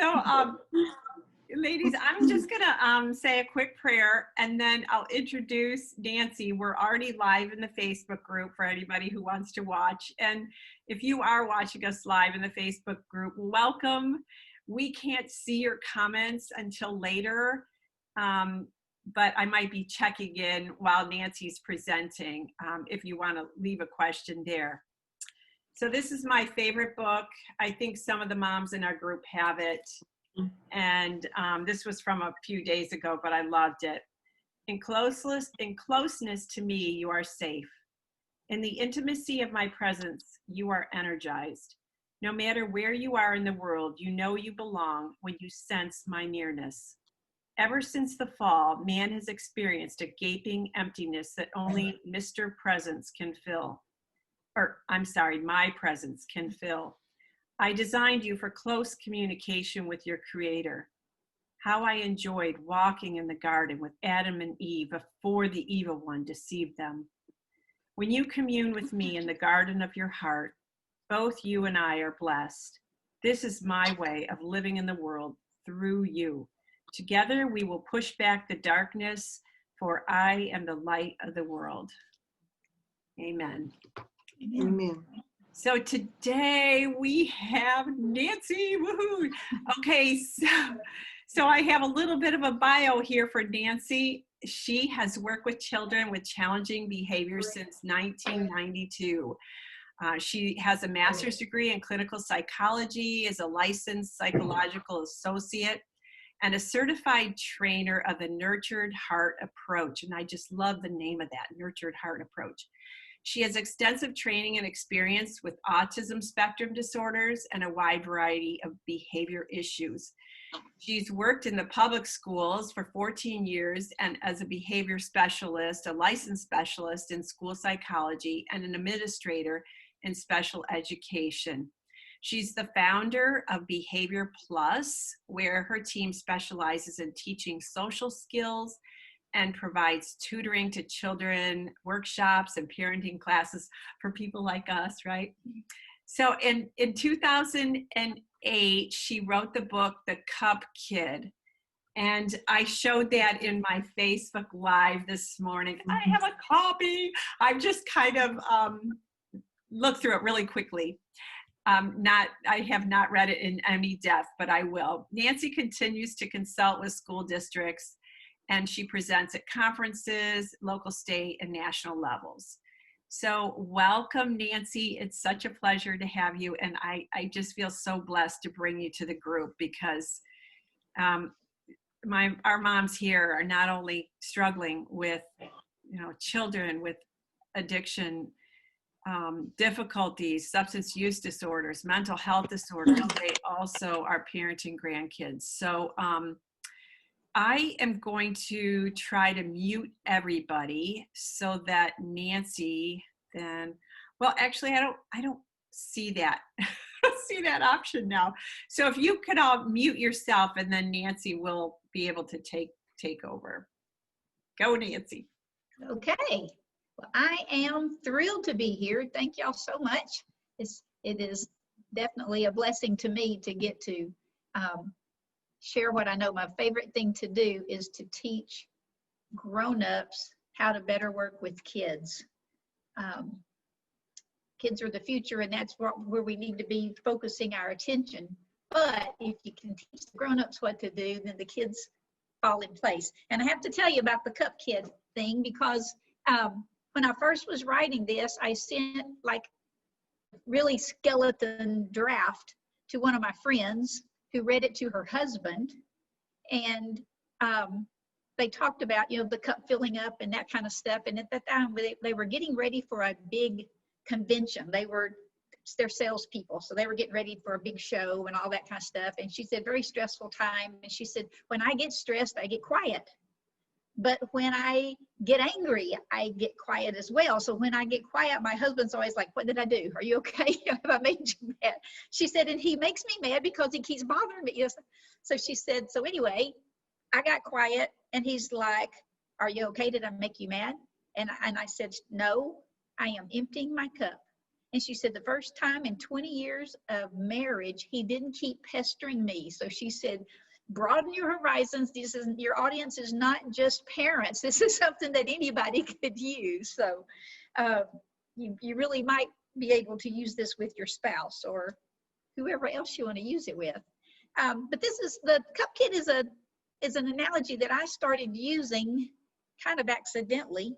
So, ladies, I'm just gonna say a quick prayer and then I'll introduce Nancy. We're already live in the Facebook group for anybody who wants to watch. And if you are watching us live in the Facebook group, welcome. We can't see your comments until later, but I might be checking in while Nancy's presenting if you want to leave a question there. So this is my favorite book. I think some of the moms in our group have it. And this was from a few days ago, but I loved it. In closeness to me, you are safe. In the intimacy of my presence, you are energized. No matter where you are in the world, you know you belong when you sense my nearness. Ever since the fall, man has experienced a gaping emptiness that only Mr. Presence can fill. My presence can fill. I designed you for close communication with your creator. How I enjoyed walking in the garden with Adam and Eve before the evil one deceived them. When you commune with me in the garden of your heart, both you and I are blessed. This is my way of living in the world through you. Together we will push back the darkness, for I am the light of the world. Amen. Amen. So today we have Nancy, woohoo. Okay, so I have a little bit of a bio here for Nancy. She has worked with children with challenging behaviors since 1992. She has a master's degree in clinical psychology, is a licensed psychological associate, and a certified trainer of the Nurtured Heart Approach. And I just love the name of that, Nurtured Heart Approach. She has extensive training and experience with autism spectrum disorders and a wide variety of behavior issues. She's worked in the public schools for 14 years and as a behavior specialist, a licensed specialist in school psychology, and an administrator in special education. She's the founder of Behavior Plus, where her team specializes in teaching social skills and provides tutoring to children, workshops, and parenting classes for people like us, right? So in 2008, she wrote the book, The Cup Kid. And I showed that in my Facebook Live this morning. I have a copy. I've just kind of looked through it really quickly. I have not read it in any depth, but I will. Nancy continues to consult with school districts, and she presents at conferences, local, state, and national levels. So welcome, Nancy. It's such a pleasure to have you. And I just feel so blessed to bring you to the group because our moms here are not only struggling with, children with addiction, difficulties, substance use disorders, mental health disorders, they also are parenting grandkids. So I am going to try to mute everybody so that Nancy then, well, actually, I don't see that. See that option now. So if you could all mute yourself and then Nancy will be able to take over. Go, Nancy. Okay. Well, I am thrilled to be here. Thank y'all so much. It is definitely a blessing to me to get to share what I know. My favorite thing to do is to teach grown-ups how to better work with kids. Kids are the future, and that's where we need to be focusing our attention. But if you can teach the grown-ups what to do, then the kids fall in place. And I have to tell you about the Cup Kid thing because when I first was writing this, I sent like really skeleton draft to one of my friends who read it to her husband, and they talked about the cup filling up and that kind of stuff. And at that time they were getting ready for a big convention. They're salespeople, so they were getting ready for a big show and all that kind of stuff. And she said, very stressful time. And she said, when I get stressed, I get quiet. But when I get angry, I get quiet as well. So when I get quiet, my husband's always like, what did I do? Are you okay? Have I made you mad? She said, and he makes me mad because he keeps bothering me. Yes. So she said, so anyway, I got quiet and he's like, are you okay? Did I make you mad? And I said, no, I am emptying my cup. And she said, the first time in 20 years of marriage, he didn't keep pestering me. So she said, broaden your horizons. Your audience is not just parents. This is something that anybody could use. So you really might be able to use this with your spouse or whoever else you want to use it with. But the cup kid is an analogy that I started using kind of accidentally.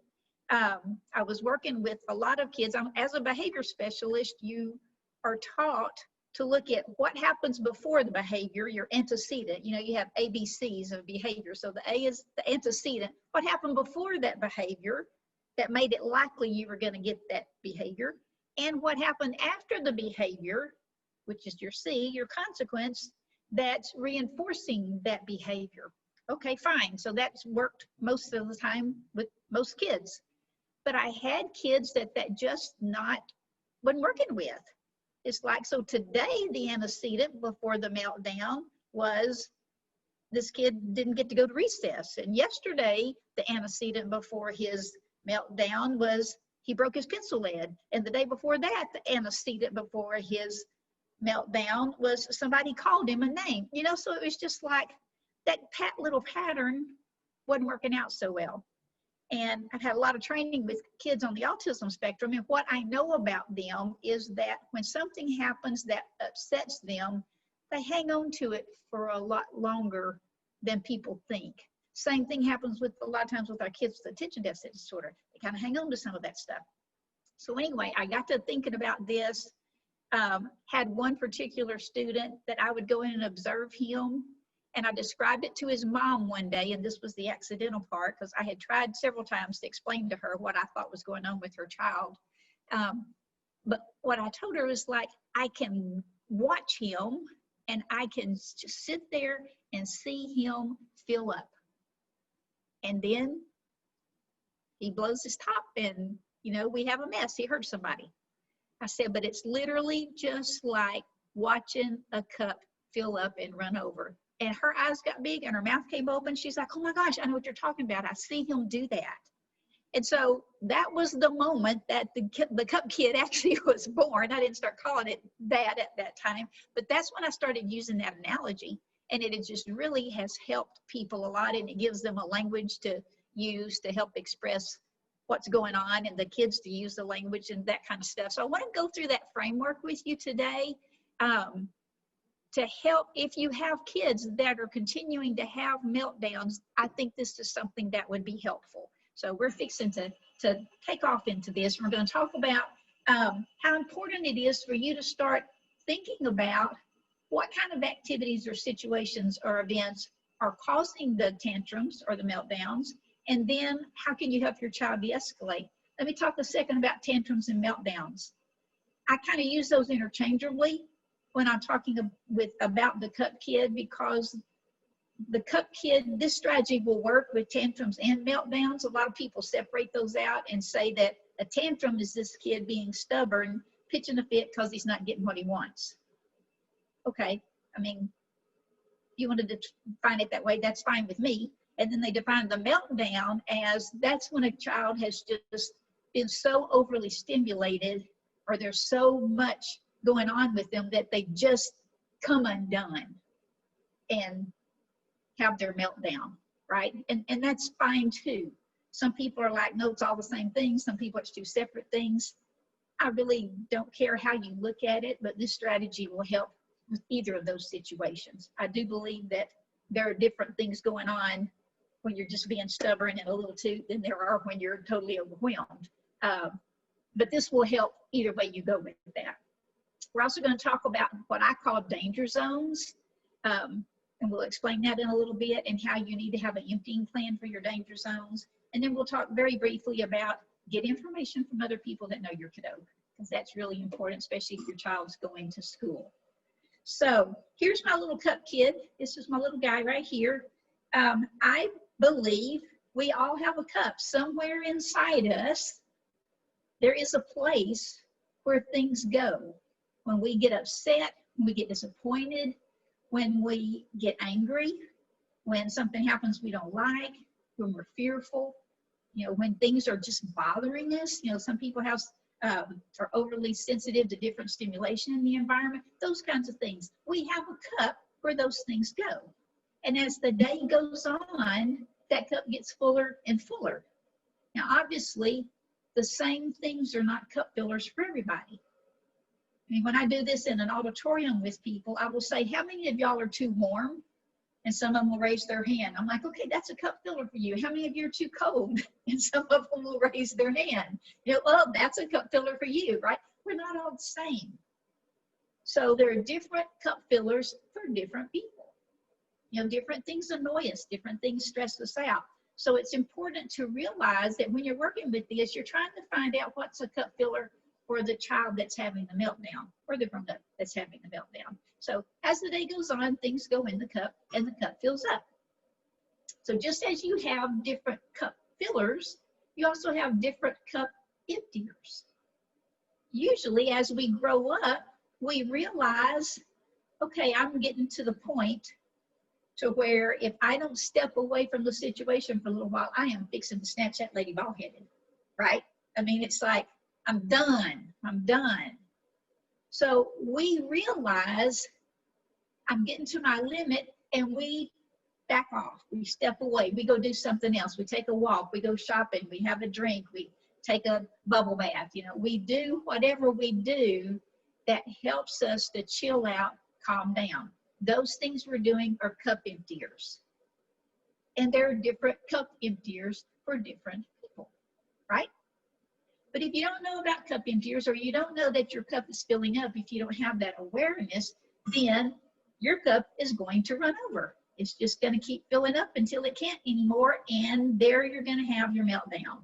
I was working with a lot of kids. As a behavior specialist, you are taught to look at what happens before the behavior, your antecedent. You know, you have ABCs of behavior. So the A is the antecedent. What happened before that behavior that made it likely you were going to get that behavior? And what happened after the behavior, which is your C, your consequence, that's reinforcing that behavior. Okay, fine. So that's worked most of the time with most kids. But I had kids that just wasn't working with. It's like, so today the antecedent before the meltdown was this kid didn't get to go to recess. And yesterday the antecedent before his meltdown was he broke his pencil lead. And the day before that, the antecedent before his meltdown was somebody called him a name. You know, so it was just like that little pattern wasn't working out so well. And I've had a lot of training with kids on the autism spectrum, and what I know about them is that when something happens that upsets them, they hang on to it for a lot longer than people think. Same thing happens with a lot of times with our kids with attention deficit disorder. They kind of hang on to some of that stuff. So anyway, I got to thinking about this, had one particular student that I would go in and observe him. And I described it to his mom one day, and this was the accidental part because I had tried several times to explain to her what I thought was going on with her child. But what I told her was like, I can watch him and I can just sit there and see him fill up. And then he blows his top and, you know, we have a mess. He hurt somebody. I said, but it's literally just like watching a cup fill up and run over. And her eyes got big and her mouth came open. She's like, oh my gosh, I know what you're talking about. I see him do that. And so that was the moment that the cup kid actually was born. I didn't start calling it that at that time, but that's when I started using that analogy. And it just really has helped people a lot. And it gives them a language to use to help express what's going on, and the kids to use the language and that kind of stuff. So I want to go through that framework with you today. To help if you have kids that are continuing to have meltdowns. I think this is something that would be helpful. So we're fixing to take off into this. We're going to talk about how important it is for you to start thinking about what kind of activities or situations or events are causing the tantrums or the meltdowns, and then how can you help your child de-escalate. Let me talk a second about tantrums and meltdowns. I kind of use those interchangeably when I'm talking about the cup kid, because the cup kid, this strategy will work with tantrums and meltdowns. A lot of people separate those out and say that a tantrum is this kid being stubborn, pitching a fit because he's not getting what he wants. Okay, I mean, if you wanted to define it that way, that's fine with me. And then they define the meltdown as that's when a child has just been so overly stimulated, or there's so much going on with them that they just come undone and have their meltdown, right? And that's fine too. Some people are like, no, it's all the same thing. Some people it's two separate things. I really don't care how you look at it, but this strategy will help with either of those situations. I do believe that there are different things going on when you're just being stubborn and a little too than there are when you're totally overwhelmed. But this will help either way you go with that. We're also going to talk about what I call danger zones, and we'll explain that in a little bit, and how you need to have an emptying plan for your danger zones. And then we'll talk very briefly about get information from other people that know your kiddo, because that's really important, especially if your child's going to school. So here's my little cup kid. This is my little guy right here. I believe we all have a cup. Somewhere inside us, there is a place where things go. When we get upset, when we get disappointed, when we get angry, when something happens we don't like, when we're fearful, you know, when things are just bothering us. You know, some people have are overly sensitive to different stimulation in the environment, those kinds of things. We have a cup where those things go. And as the day goes on, that cup gets fuller and fuller. Now, obviously, the same things are not cup fillers for everybody. I mean, when I do this in an auditorium with people, I will say, how many of y'all are too warm? And some of them will raise their hand. I'm like, okay, that's a cup filler for you. How many of you are too cold? And some of them will raise their hand. You know, well, that's a cup filler for you, right? We're not all the same. So there are different cup fillers for different people. You know, different things annoy us, different things stress us out. So it's important to realize that when you're working with this, you're trying to find out what's a cup filler for the child that's having the meltdown, or the grown-up that's having the meltdown. So as the day goes on, things go in the cup and the cup fills up. So just as you have different cup fillers, you also have different cup emptiers. Usually as we grow up, we realize, okay, I'm getting to the point to where if I don't step away from the situation for a little while, I am fixing to snatch that lady ball-headed, right? I mean, it's like, I'm done. So we realize I'm getting to my limit, and we back off. We step away. We go do something else. We take a walk. We go shopping. We have a drink. We take a bubble bath. You know, we do whatever we do that helps us to chill out, calm down. Those things we're doing are cup emptiers. And there are different cup emptiers for different people, right? But if you don't know about cup emptiers, or you don't know that your cup is filling up, if you don't have that awareness, then your cup is going to run over. It's just going to keep filling up until it can't anymore, and there you're going to have your meltdown,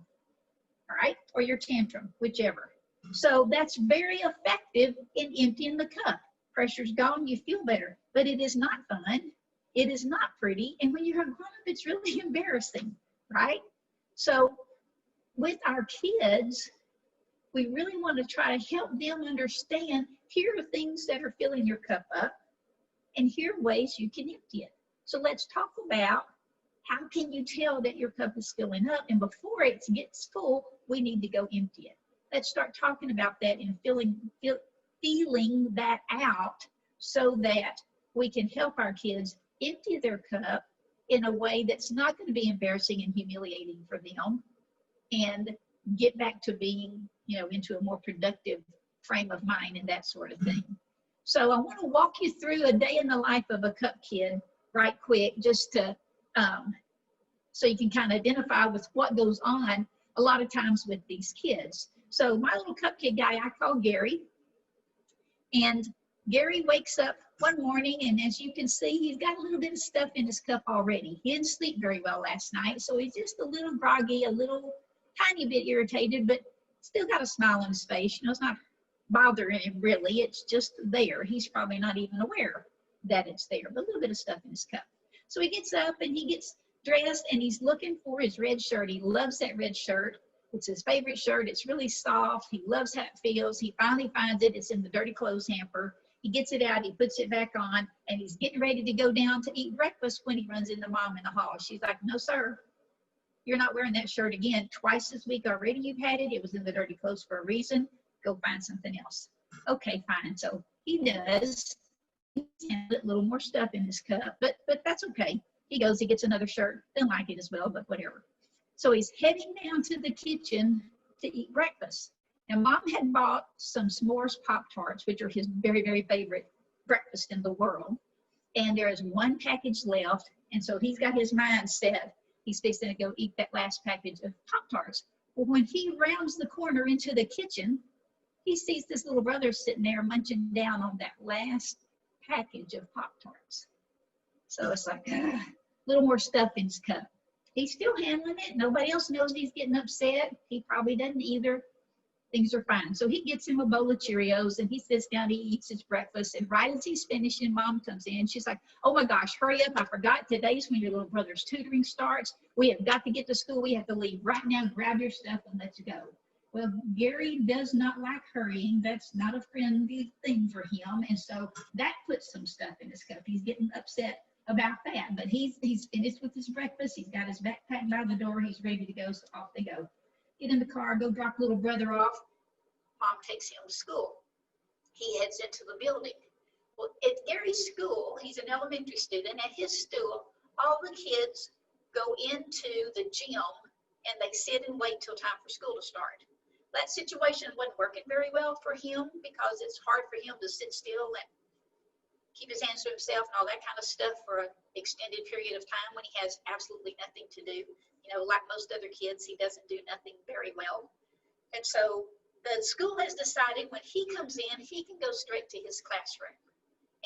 all right? Or your tantrum, whichever. So that's very effective in emptying the cup. Pressure's gone, you feel better, but it is not fun. It is not pretty, and when you're a grown-up, it's really embarrassing, right? So with our kids, we really want to try to help them understand, here are things that are filling your cup up, and here are ways you can empty it. So let's talk about how can you tell that your cup is filling up, and before it gets full, we need to go empty it. Let's start talking about that and feeling that out so that we can help our kids empty their cup in a way that's not going to be embarrassing and humiliating for them, and get back to being, you know, into a more productive frame of mind and that sort of thing. So I want to walk you through a day in the life of a cup kid right quick, just to so you can kind of identify with what goes on a lot of times with these kids. So my little cup kid guy, I call Gary, and Gary wakes up one morning, and as you can see, he's got a little bit of stuff in his cup already. He didn't sleep very well last night, so he's just a little groggy, a little tiny bit irritated, but still got a smile on his face. You know, it's not bothering him really, it's just there. He's probably not even aware that it's there, but a little bit of stuff in his cup. So he gets up and he gets dressed, and he's looking for his red shirt. He loves that red shirt. It's his favorite shirt. It's really soft. He loves how it feels. He finally finds it. It's in the dirty clothes hamper. He gets it out. He puts it back on, and he's getting ready to go down to eat breakfast when he runs into Mom in the hall. She's like, no, sir, you're not wearing that shirt again. Twice this week already you've had it. It was in the dirty clothes for a reason. Go find something else. Okay, fine. So he does. He's a little more stuff in his cup, but that's okay. He goes, he gets another shirt. Didn't like it as well, but whatever. So he's heading down to the kitchen to eat breakfast. Now, Mom had bought some s'mores Pop-Tarts, which are his very, very favorite breakfast in the world. And there is one package left. And so he's got his mind set. He's fixing to go eat that last package of Pop-Tarts. Well, when he rounds the corner into the kitchen, he sees this little brother sitting there munching down on that last package of Pop-Tarts. So it's like, a little more stuff in his cup. He's still handling it. Nobody else knows he's getting upset. He probably doesn't either. Things are fine. So he gets him a bowl of Cheerios, and he sits down, he eats his breakfast, and right as he's finishing, Mom comes in. She's like, oh my gosh, hurry up. I forgot today's when your little brother's tutoring starts. We have got to get to school. We have to leave right now. Grab your stuff and let's go. Well, Gary does not like hurrying. That's not a friendly thing for him. And so that puts some stuff in his cup. He's getting upset about that, but he's finished with his breakfast. He's got his backpack by the door. He's ready to go, so off they go. Get in the car, go drop little brother off. Mom takes him to school. He heads into the building. Well, at Gary's school, he's an elementary student. At his school, all the kids go into the gym and they sit and wait till time for school to start. That situation wasn't working very well for him because it's hard for him to sit still and keep his hands to himself and all that kind of stuff for an extended period of time when he has absolutely nothing to do. You know, like most other kids, he doesn't do nothing very well. And so the school has decided when he comes in, he can go straight to his classroom.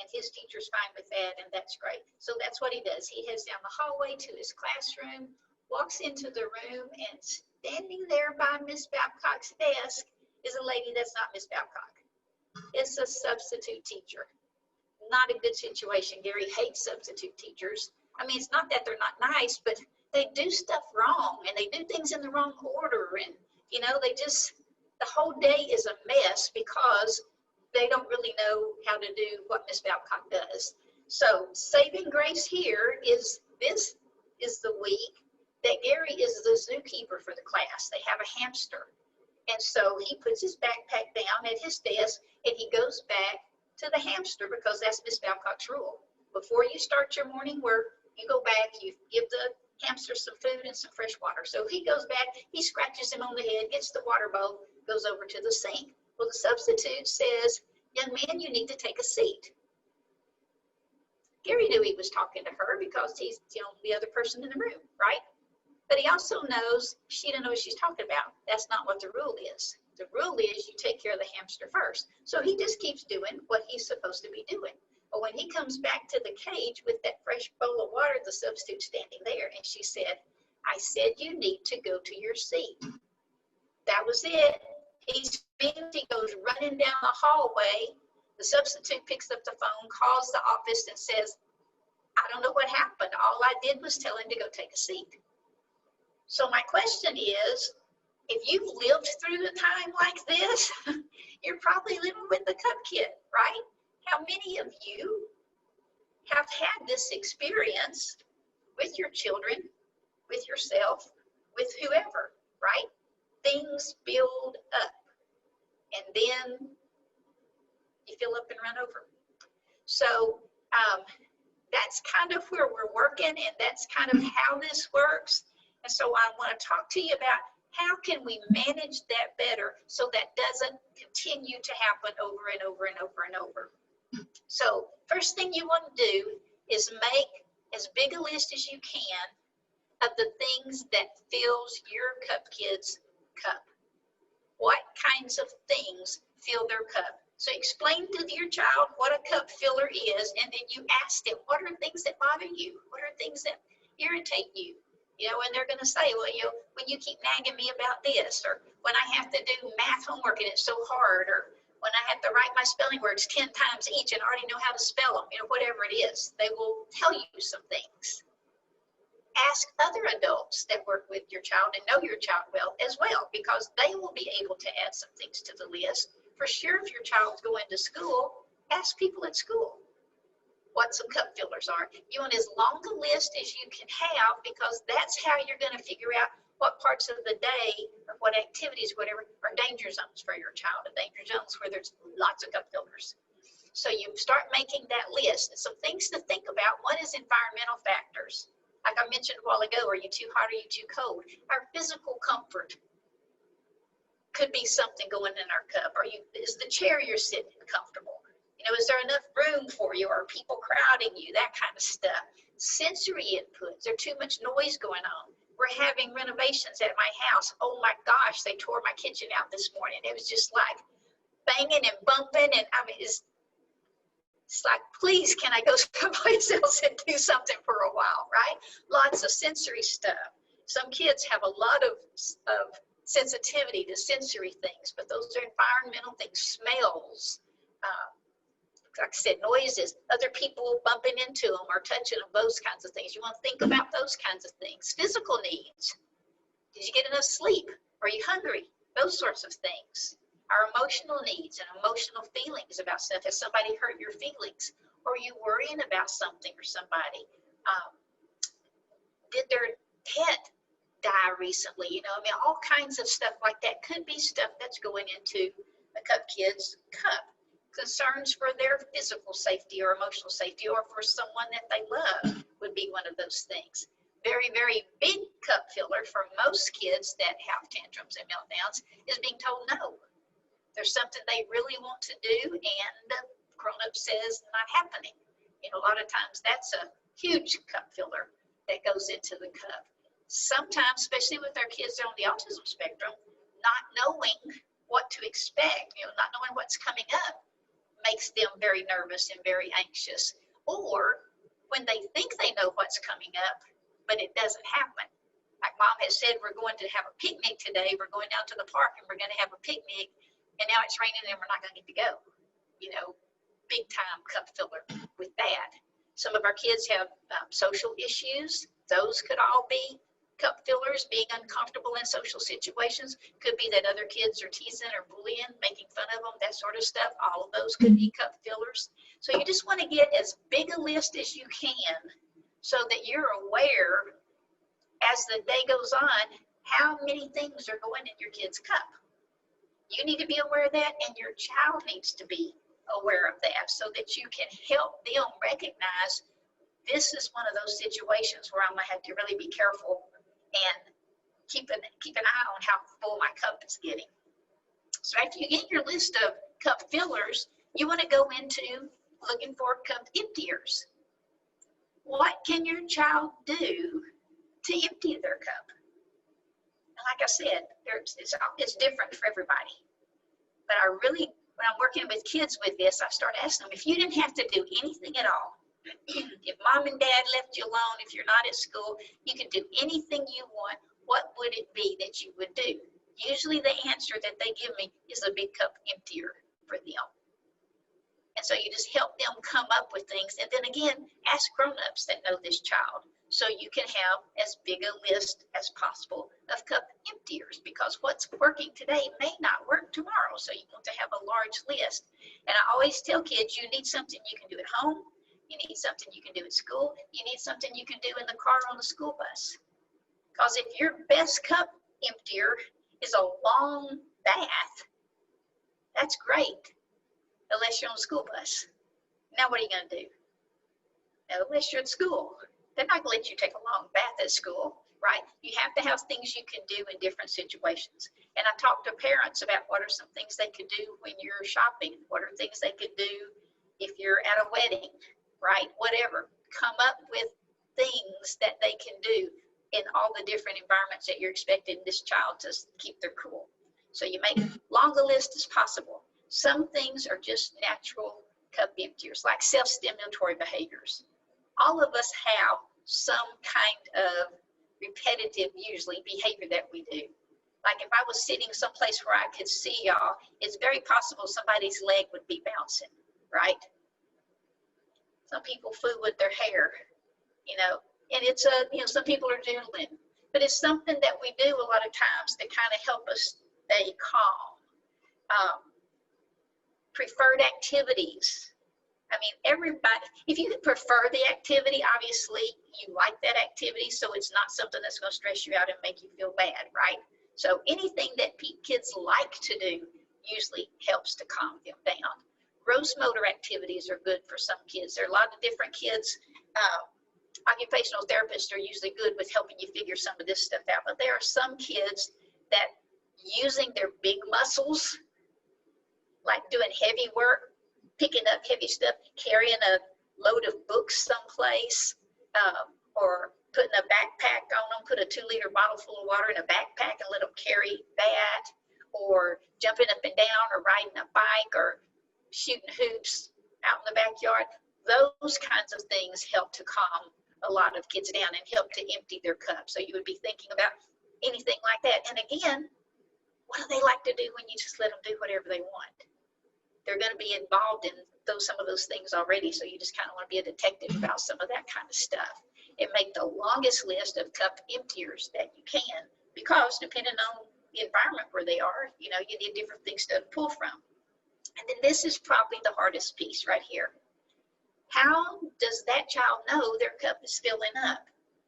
And his teacher's fine with that, and that's great. So that's what he does. He heads down the hallway to his classroom, walks into the room, and standing there by Miss Babcock's desk is a lady that's not Miss Babcock. It's a substitute teacher. Not a good situation. Gary hates substitute teachers. I mean, it's not that they're not nice, but they do stuff wrong, and they do things in the wrong order, and, you know, they just, the whole day is a mess because they don't really know how to do what Miss Babcock does. So saving grace here is this is the week that Gary is the zookeeper for the class. They have a hamster. And so he puts his backpack down at his desk and he goes back to the hamster because that's Miss Babcock's rule. Before you start your morning work, you go back, you give the hamster some food and some fresh water. So he goes back, he scratches him on the head, gets the water bowl, goes over to the sink. Well, the substitute says, young man, you need to take a seat. Gary knew he was talking to her because he's the only other person in the room, right? But he also knows she didn't know what she's talking about. That's not what the rule is. The rule is you take care of the hamster first. So he just keeps doing what he's supposed to be doing. But when he comes back to the cage with that fresh bowl of water, the substitute's standing there. And she said, I said you need to go to your seat. That was it. He goes running down the hallway. The substitute picks up the phone, calls the office and says, I don't know what happened. All I did was tell him to go take a seat. So my question is, if you've lived through a time like this, you're probably living with the cup kid, right? How many of you have had this experience with your children, with yourself, with whoever, right? Things build up and then you fill up and run over. So that's kind of where we're working, and that's kind of how this works. And so I want to talk to you about how can we manage that better so that doesn't continue to happen over and over and over and over. So first thing you want to do is make as big a list as you can of the things that fills your cup kid's cup. What kinds of things fill their cup? So explain to your child what a cup filler is, and then you ask them, what are things that bother you? What are things that irritate you? You know, and they're going to say, well, you know, when you keep nagging me about this, or when I have to do math homework and it's so hard, or when I have to write my spelling words 10 times each and already know how to spell them, you know, whatever it is, they will tell you some things. Ask other adults that work with your child and know your child well as well, because they will be able to add some things to the list. For sure, if your child's going to school, ask people at school what some cup fillers are. You want as long a list as you can have, because that's how you're going to figure out what parts of the day or what activities, whatever, are danger zones for your child, and danger zones where there's lots of cup fillers. So you start making that list. And some things to think about. One is environmental factors. Like I mentioned a while ago, are you too hot or are you too cold? Our physical comfort could be something going in our cup. Is the chair you're sitting in comfortable? You know, is there enough room for you? Are people crowding you? That kind of stuff. Sensory inputs. There's too much noise going on. We're having renovations at my house. Oh my gosh, they tore my kitchen out this morning. It was just like banging and bumping, and I mean, it's like, please, can I go someplace else and do something for a while, right? Lots of sensory stuff. Some kids have a lot of sensitivity to sensory things, but those are environmental things, smells, like I said, noises, other people bumping into them or touching them, those kinds of things. You want to think about those kinds of things. Physical needs. Did you get enough sleep? Are you hungry? Those sorts of things. Our emotional needs and emotional feelings about stuff. Has somebody hurt your feelings? Or are you worrying about something or somebody? Did their pet die recently? You know, I mean, all kinds of stuff like that could be stuff that's going into a cup kid's cup. Concerns for their physical safety or emotional safety or for someone that they love would be one of those things. Very, very big cup filler for most kids that have tantrums and meltdowns is being told no. There's something they really want to do and the grown-up says not happening. A lot of times that's a huge cup filler that goes into the cup. Sometimes, especially with our kids on the autism spectrum, not knowing what to expect, not knowing what's coming up makes them very nervous and very anxious. Or when they think they know what's coming up, but it doesn't happen. Like mom has said, we're going to have a picnic today. We're going down to the park and we're going to have a picnic. And now it's raining and we're not going to get to go. Big time cup filler with that. Some of our kids have social issues. Those could all be cup fillers, being uncomfortable in social situations. Could be that other kids are teasing or bullying, making fun of them, that sort of stuff. All of those could be cup fillers. So you just want to get as big a list as you can so that you're aware as the day goes on how many things are going in your kid's cup. You need to be aware of that, and your child needs to be aware of that so that you can help them recognize this is one of those situations where I'm going to have to really be careful and keep an eye on how full my cup is getting. So after you get your list of cup fillers, you want to go into looking for cup emptiers. What can your child do to empty their cup? And like I said, it's different for everybody. But when I'm working with kids with this, I start asking them, if you didn't have to do anything at all, if mom and dad left you alone, if you're not at school, you can do anything you want, what would it be that you would do? Usually the answer that they give me is a big cup emptier for them. And so you just help them come up with things. And then again, ask grown-ups that know this child. So you can have as big a list as possible of cup emptiers, because what's working today may not work tomorrow. So you want to have a large list. And I always tell kids, you need something you can do at home. You need something you can do at school. You need something you can do in the car or on the school bus. Because if your best cup emptier is a long bath, that's great, unless you're on the school bus. Now what are you going to do? Now, unless you're at school, they're not going to let you take a long bath at school, right? You have to have things you can do in different situations. And I talk to parents about what are some things they could do when you're shopping. What are things they could do if you're at a wedding, right? Whatever. Come up with things that they can do in all the different environments that you're expecting this child to keep their cool. So you make long a list as possible. Some things are just natural cup emptiers, like self-stimulatory behaviors. All of us have some kind of repetitive, usually, behavior that we do. Like if I was sitting someplace where I could see y'all, it's very possible somebody's leg would be bouncing, right? Some people fool with their hair, and it's some people are doodling, but it's something that we do a lot of times to kind of help us stay calm. Preferred activities. I mean, everybody, if you prefer the activity, obviously you like that activity, so it's not something that's going to stress you out and make you feel bad, right? So anything that kids like to do usually helps to calm them down. Gross motor activities are good for some kids. There are a lot of different kids. Occupational therapists are usually good with helping you figure some of this stuff out, but there are some kids that using their big muscles, like doing heavy work, picking up heavy stuff, carrying a load of books someplace, or putting a backpack on them, put a 2-liter bottle full of water in a backpack and let them carry that, or jumping up and down, or riding a bike, or shooting hoops out in the backyard. Those kinds of things help to calm a lot of kids down and help to empty their cup. So you would be thinking about anything like that. And again, what do they like to do when you just let them do whatever they want? They're going to be involved in some of those things already, so you just kind of want to be a detective about some of that kind of stuff. And make the longest list of cup emptiers that you can, because depending on the environment where they are, you need different things to pull from. And then this is probably the hardest piece right here. How does that child know their cup is filling up?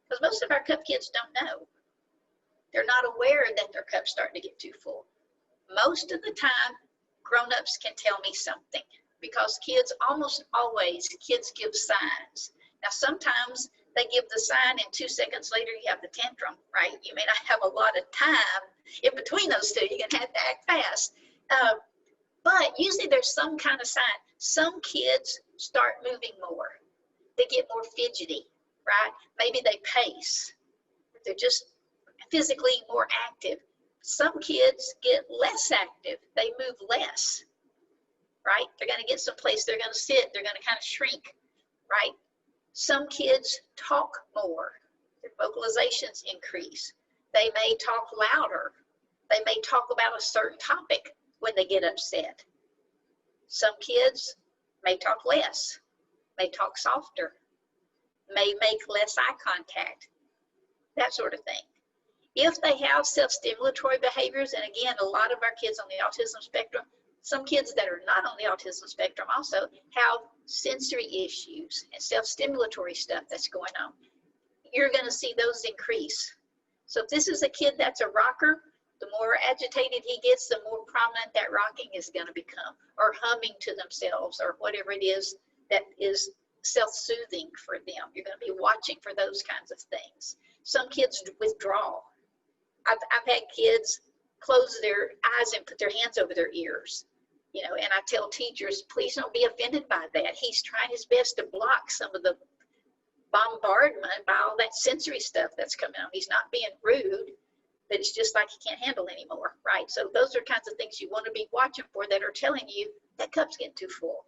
Because most of our cup kids don't know. They're not aware that their cup's starting to get too full. Most of the time, grown-ups can tell me something, because kids, almost always, kids give signs. Now, sometimes they give the sign and 2 seconds later you have the tantrum, right? You may not have a lot of time in between those two. You're going to have to act fast. But usually there's some kind of sign. Some kids start moving more. They get more fidgety, right? Maybe they pace. They're just physically more active. Some kids get less active. They move less, right? They're going to get someplace. They're going to sit. They're going to kind of shrink, right? Some kids talk more. Their vocalizations increase. They may talk louder. They may talk about a certain topic when they get upset. Some kids may talk less, may talk softer, may make less eye contact, that sort of thing. If they have self-stimulatory behaviors, and again, a lot of our kids on the autism spectrum, some kids that are not on the autism spectrum also have sensory issues and self-stimulatory stuff that's going on. You're going to see those increase. So if this is a kid that's a rocker, the more agitated he gets, the more prominent that rocking is going to become, or humming to themselves, or whatever it is that is self-soothing for them. You're going to be watching for those kinds of things. Some kids withdraw. I've had kids close their eyes and put their hands over their ears, you know, and I tell teachers, please don't be offended by that. He's trying his best to block some of the bombardment by all that sensory stuff that's coming on. He's not being rude, but it's just like he can't handle anymore, right? So those are kinds of things you want to be watching for that are telling you that cup's getting too full.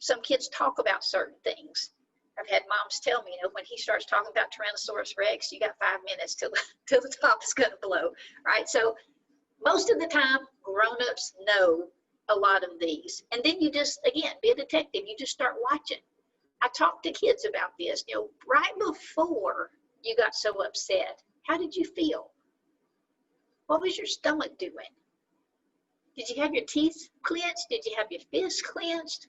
Some kids talk about certain things. I've had moms tell me, you know, when he starts talking about Tyrannosaurus Rex, you got 5 minutes till the top is going to blow, right? So most of the time, grown-ups know a lot of these. And then you just, again, be a detective. You just start watching. I talk to kids about this, you know, right before you got so upset. How did you feel? What was your stomach doing? Did you have your teeth clenched? Did you have your fists clenched?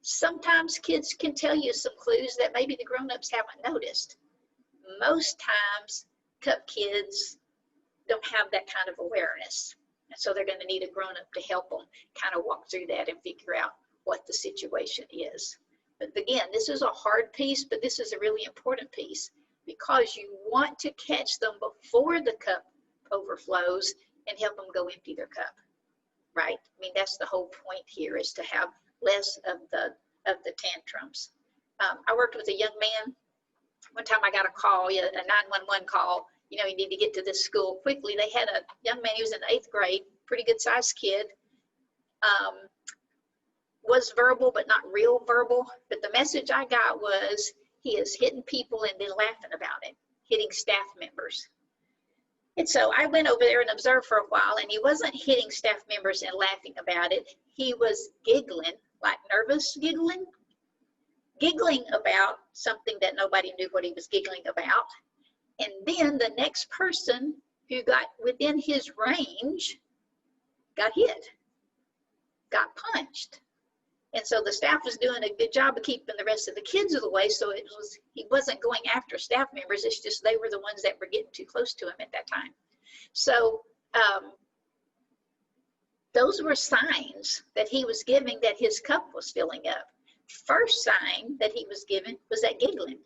Sometimes kids can tell you some clues that maybe the grown-ups haven't noticed. Most times, cup kids don't have that kind of awareness. And so they're going to need a grown-up to help them kind of walk through that and figure out what the situation is. But again, this is a hard piece, but this is a really important piece, because you want to catch them before the cup overflows and help them go empty their cup, right? I mean, that's the whole point here, is to have less of the tantrums. I worked with a young man. One time I got a call, a 911 call, you know, you need to get to this school quickly. They had a young man, he was in 8th grade, pretty good sized kid, was verbal, but not real verbal. But the message I got was, he is hitting people and then laughing about it, hitting staff members. And so I went over there and observed for a while, and he wasn't hitting staff members and laughing about it. He was giggling, like nervous giggling about something that nobody knew what he was giggling about. And then the next person who got within his range got hit, got punched. And so the staff was doing a good job of keeping the rest of the kids of the way. So he wasn't going after staff members. It's just they were the ones that were getting too close to him at that time. So those were signs that he was giving that his cup was filling up. First sign that he was giving was that giggling.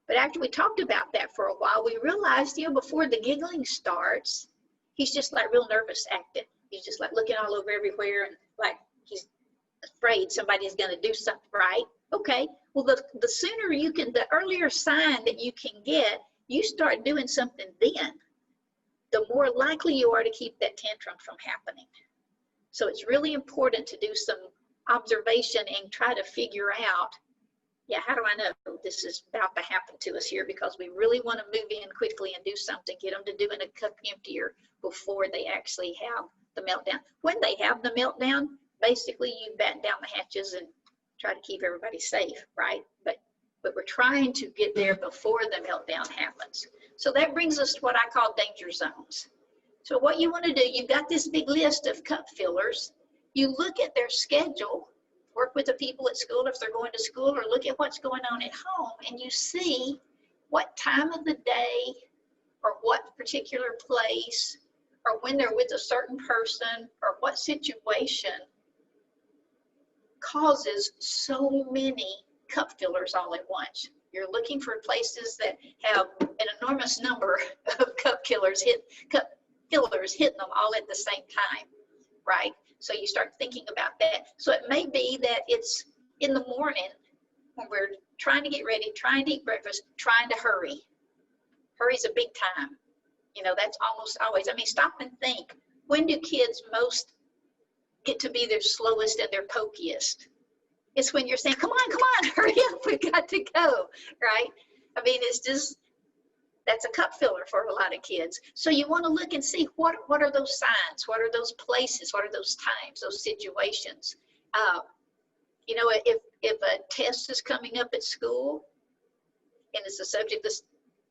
But after we talked about that for a while, we realized, you know, before the giggling starts, he's just like real nervous acting. He's just like looking all over everywhere and like he's afraid somebody's going to do something, right? Okay, well, the sooner you can, the earlier sign that you can get, you start doing something then, the more likely you are to keep that tantrum from happening. So it's really important to do some observation and try to figure out, yeah, how do I know this is about to happen to us here? Because we really want to move in quickly and do something, get them to doing a cup emptier before they actually have the meltdown. When they have the meltdown, basically you batten down the hatches and try to keep everybody safe, right? But we're trying to get there before the meltdown happens. So that brings us to what I call danger zones. So what you want to do, you've got this big list of cup fillers. You look at their schedule, work with the people at school if they're going to school, or look at what's going on at home, and you see what time of the day or what particular place or when they're with a certain person, or what situation causes so many cup fillers all at once. You're looking for places that have an enormous number of cup fillers hitting them all at the same time, right? So you start thinking about that. So it may be that it's in the morning when we're trying to get ready, trying to eat breakfast, trying to hurry. Hurry's a big time. You know, that's almost always. I mean, stop and think. When do kids most get to be their slowest and their pokiest? It's when you're saying, come on, hurry up, we got to go, right? I mean, it's just, that's a cup filler for a lot of kids. So you want to look and see what are those signs? What are those places? What are those times, those situations? You know, if a test is coming up at school and it's a subject the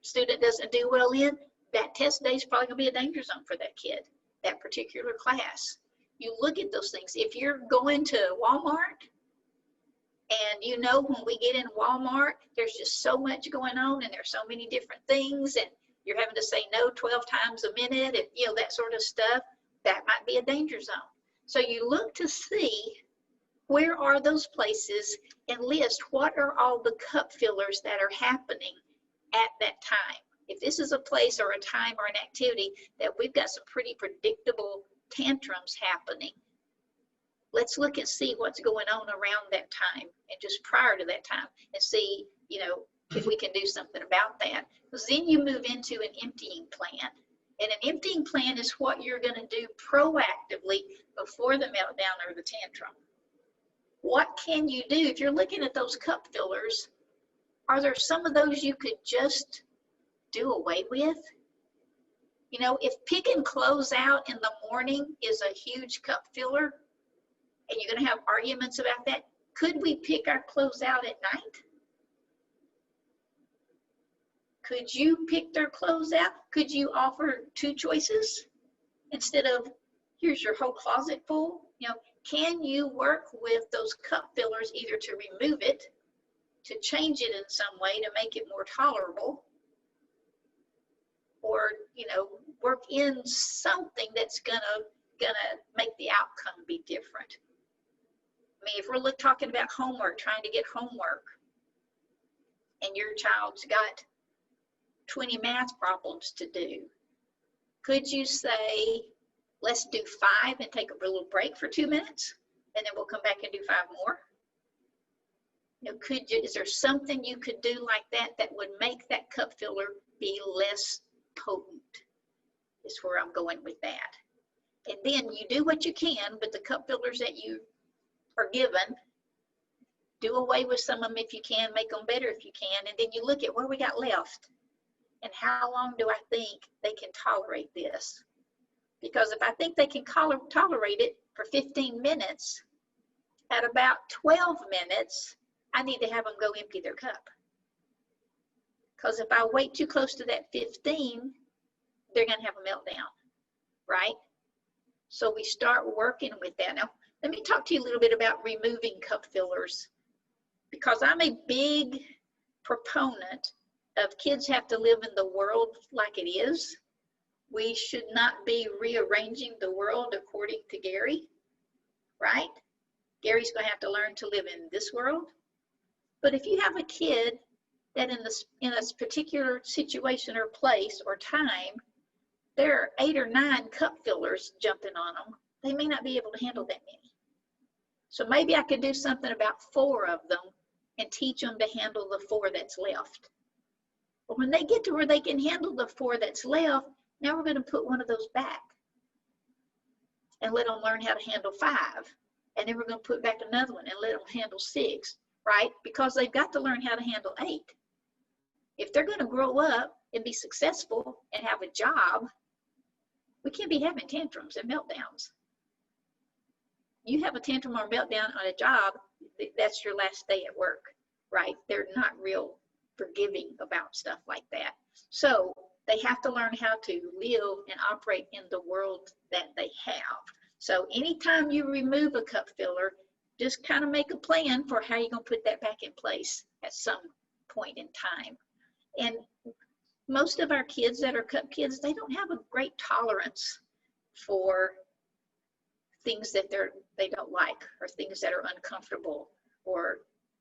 student doesn't do well in, that test day is probably going to be a danger zone for that kid, that particular class. You look at those things. If you're going to Walmart, and you know, when we get in Walmart, there's just so much going on, and there's so many different things, and you're having to say no 12 times a minute, and you know, that sort of stuff, that might be a danger zone. So you look to see where are those places and list what are all the cup fillers that are happening at that time. If this is a place or a time or an activity that we've got some pretty predictable tantrums happening, let's look and see what's going on around that time and just prior to that time, and see, you know, if we can do something about that. Because then you move into an emptying plan. And an emptying plan is what you're going to do proactively before the meltdown or the tantrum. What can you do? If you're looking at those cup fillers, are there some of those you could just do away with? You know, if picking clothes out in the morning is a huge cup filler, and you're going to have arguments about that, could we pick our clothes out at night? Could you pick their clothes out? Could you offer two choices instead of here's your whole closet full? You know, can you work with those cup fillers either to remove it, to change it in some way to make it more tolerable, or, you know, work in something that's gonna make the outcome be different? I mean, if we're talking about homework, trying to get homework, and your child's got 20 math problems to do, could you say, let's do 5 and take a little break for 2 minutes, and then we'll come back and do 5 more? You know, is there something you could do like that that would make that cup filler be less potent? Is where I'm going with that. And then you do what you can with the cup fillers that you are given. Do away with some of them if you can, make them better if you can, and then you look at what we got left and how long do I think they can tolerate this? Because if I think they can tolerate it for 15 minutes, at about 12 minutes, I need to have them go empty their cup. Because if I wait too close to that 15, they're going to have a meltdown, right? So we start working with that. Now, let me talk to you a little bit about removing cup fillers, because I'm a big proponent of kids have to live in the world like it is. We should not be rearranging the world according to Gary, right? Gary's going to have to learn to live in this world. But if you have a kid that in a particular situation or place or time, there are 8 or 9 cup fillers jumping on them, they may not be able to handle that many. So maybe I could do something about 4 of them and teach them to handle the 4 that's left. But when they get to where they can handle the 4 that's left, now we're going to put one of those back and let them learn how to handle 5. And then we're going to put back another one and let them handle 6, right? Because they've got to learn how to handle 8. If they're going to grow up and be successful and have a job, we can't be having tantrums and meltdowns. You have a tantrum or meltdown on a job, that's your last day at work, right? They're not real forgiving about stuff like that. So they have to learn how to live and operate in the world that they have. So anytime you remove a cup filler, just kind of make a plan for how you're going to put that back in place at some point in time. And most of our kids that are cup kids, they don't have a great tolerance for things that they don't like, or things that are uncomfortable, or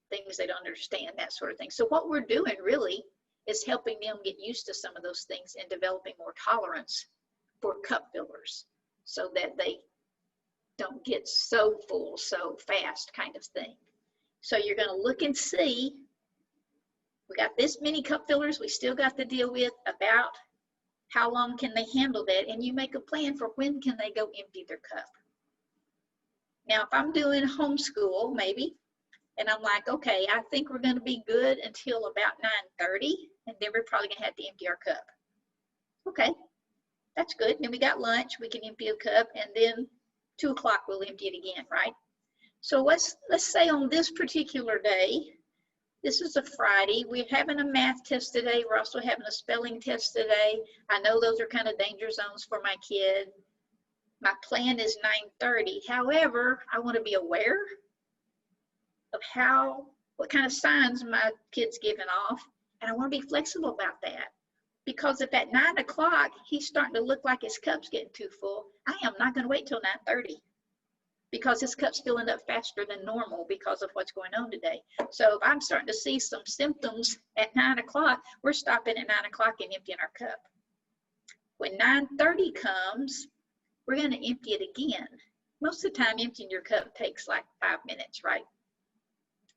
things they don't understand, that sort of thing. So what we're doing really is helping them get used to some of those things and developing more tolerance for cup fillers so that they don't get so full so fast, kind of thing. So you're going to look and see, we got this many cup fillers we still got to deal with, about how long can they handle that, and you make a plan for when can they go empty their cup. Now, if I'm doing homeschool, maybe, and I'm like, okay, I think we're going to be good until about 9:30, and then we're probably going to have to empty our cup. Okay, that's good. Then we got lunch, we can empty a cup, and then 2 o'clock we'll empty it again, right? So let's say on this particular day, this is a Friday, we're having a math test today, we're also having a spelling test today. I know those are kind of danger zones for my kid. My plan is 9:30. However, I want to be aware of what kind of signs my kid's giving off, and I want to be flexible about that. Because if at 9 o'clock he's starting to look like his cup's getting too full, I am not going to wait till 9:30, because his cup's filling up faster than normal because of what's going on today. So if I'm starting to see some symptoms at 9 o'clock, we're stopping at 9 o'clock and emptying our cup. When 9:30 comes, we're going to empty it again. Most of the time, emptying your cup takes like 5 minutes, right?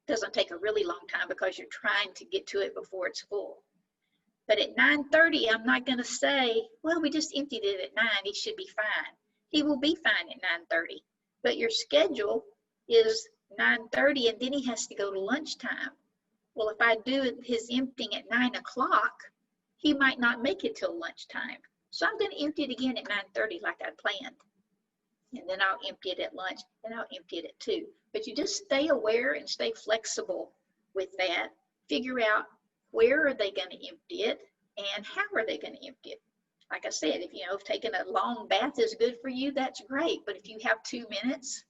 Doesn't take a really long time because you're trying to get to it before it's full. But at 9:30, I'm not going to say, well, we just emptied it at 9, he should be fine. He will be fine at 9:30. But your schedule is 9:30, and then he has to go to lunchtime. Well, if I do his emptying at 9 o'clock, he might not make it till lunchtime. So I'm going to empty it again at 9:30 like I planned. And then I'll empty it at lunch, and I'll empty it at 2. But you just stay aware and stay flexible with that. Figure out where are they going to empty it and how are they going to empty it. Like I said, if taking a long bath is good for you, that's great. But if you have 2 minutes,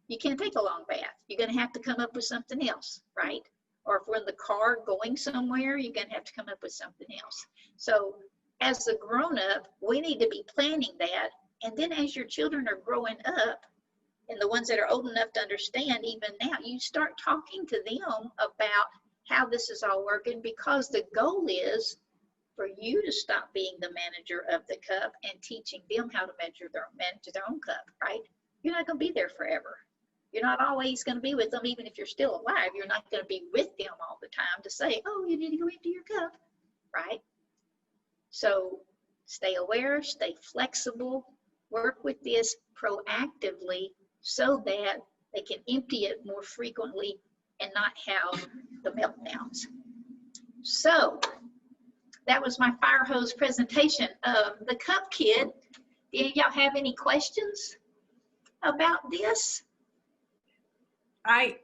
you can't take a long bath. You're going to have to come up with something else, right? Or if we're in the car going somewhere, you're going to have to come up with something else. So as a grown-up, we need to be planning that. And then as your children are growing up, and the ones that are old enough to understand even now, you start talking to them about how this is all working, because the goal is for you to stop being the manager of the cup and teaching them how to manage their own cup, right? You're not going to be there forever. You're not always going to be with them, even if you're still alive. You're not going to be with them all the time to say, oh, you need to go empty your cup, right? So stay aware, stay flexible, work with this proactively so that they can empty it more frequently and not have the meltdowns. So that was my fire hose presentation of the Cup Kid. Did y'all have any questions about this? I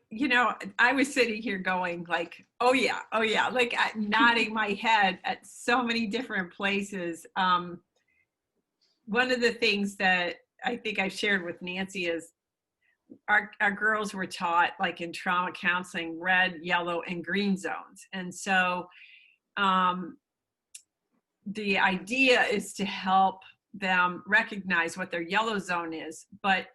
was sitting here going like, oh yeah, like nodding my head at so many different places. One of the things that I think I've shared with Nancy is our girls were taught, like in trauma counseling, red, yellow, and green zones. And so the idea is to help them recognize what their yellow zone is, but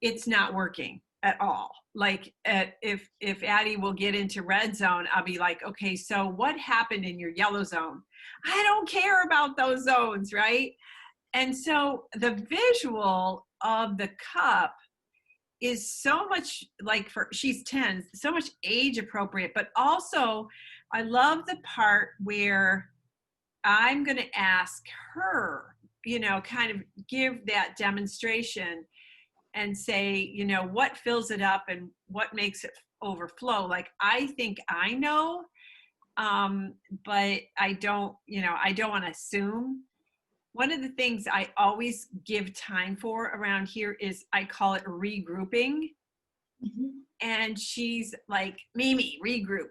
it's not working at all. Like if Addie will get into red zone, I'll be like, okay, so what happened in your yellow zone? I don't care about those zones, right? And so the visual of the cup is so much, like, she's 10, so much age appropriate, but also I love the part where I'm going to ask her, kind of give that demonstration and say, what fills it up and what makes it overflow. Like, I think I know, but I don't want to assume. One of the things I always give time for around here is, I call it regrouping. Mm-hmm. And she's like, Mimi, regroup.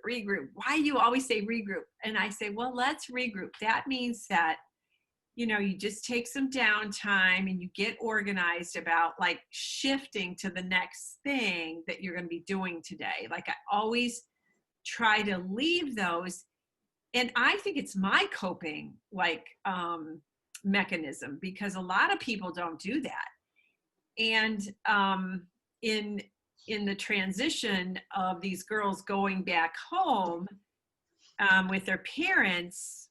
Why do you always say regroup? And I say, well, let's regroup. That means that, you just take some downtime and you get organized about like shifting to the next thing that you're going to be doing today. Like, I always try to leave those. And I think it's my coping, like, mechanism, because a lot of people don't do that. And in the transition of these girls going back home with their parents,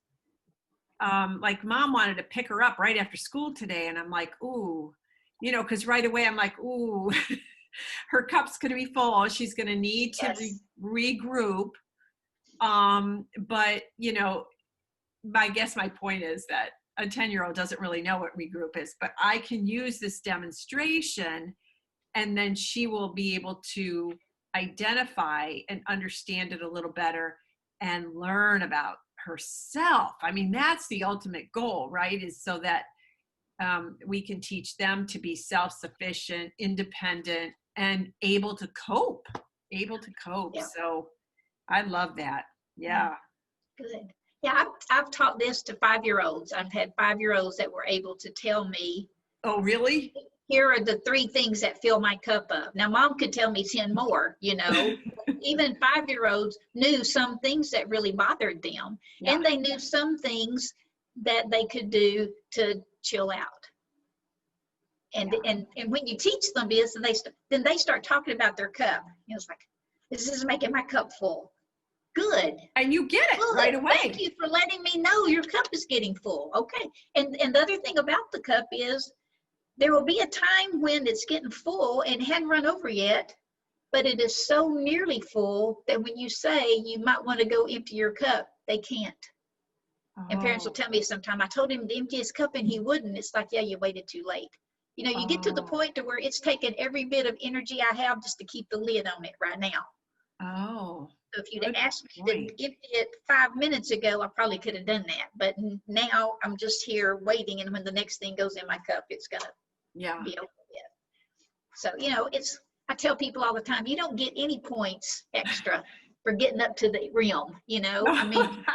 like mom wanted to pick her up right after school today. And I'm like, ooh, you know, because right away I'm like, ooh, her cup's going to be full. She's going to need to regroup. But, you know, I guess my point is that a 10-year-old doesn't really know what regroup is, but I can use this demonstration, and then she will be able to identify and understand it a little better and learn about herself. I mean, that's the ultimate goal, right? Is so that we can teach them to be self-sufficient, independent, and able to cope. Yeah. So I love that. Yeah. Good. Yeah, I've taught this to 5-year-olds. I've had 5-year-olds that were able to tell me. Oh, really? Here are the 3 things that fill my cup up. Now, mom could tell me 10 more, you know. Even 5-year-olds knew some things that really bothered them. Yeah. And they knew some things that they could do to chill out. And when you teach them this, and then they start talking about their cup. You know, it's like, this is making my cup full. Good. And you get it right away. Thank you for letting me know your cup is getting full. Okay. And the other thing about the cup is there will be a time when it's getting full and it hadn't run over yet, but it is so nearly full that when you say you might want to go empty your cup, they can't. Oh. And parents will tell me sometime, I told him to empty his cup and he wouldn't. It's like, yeah, you waited too late. You know, you get to the point to where it's taken every bit of energy I have just to keep the lid on it right now. Oh. So if you'd asked me to empty it 5 minutes ago, I probably could have done that. But now I'm just here waiting, and when the next thing goes in my cup, it's gonna be over with. So, you know, I tell people all the time, you don't get any points extra for getting up to the rim, you know. I mean,